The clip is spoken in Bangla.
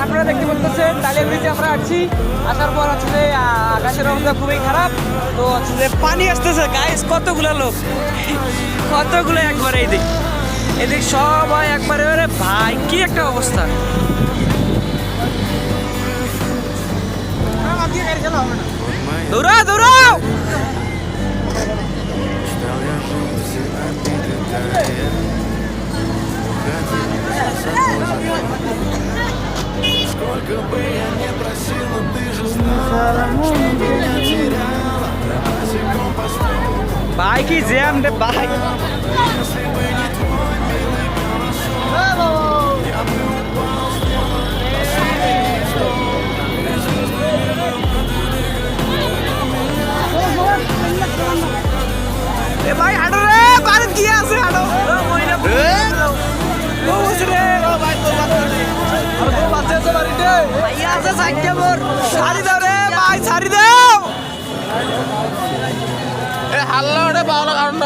আপনারা দেখতে পাচ্ছেন ডালিয়া ব্রিজে আমরা আসছি, আসার পর হচ্ছে যে আকাশের অবস্থা খুবই খারাপ। তো হচ্ছে যে পানি আসতেছে গাইস, কতগুলো লোক, কতগুলো একবারে এদিক সবাই একবারে। আরে ভাই কি একটা অবস্থা! দৌড়াও দৌড়াও! Сколько бы я не просил, но ты же знала, что меня теряла. Босиком по столу, ভাই কি জ্যাম রে ভাই! если бы не твой милый голос, я бы упал с неба на последний стол. এ ভাই হাঁটো রে, বাড়ি কি আছে হাঁটো। ও বসে রে, ও ভাই তোর বাচ্চা আছে। আর তোর বাচ্চা আছে বাড়িতে? ভাইয়া আছে সাইডে মোর। ছাড়ি দাও রে ভাই, ছাড়ি দাও। হাল্লা ওটা বাউলা কারণ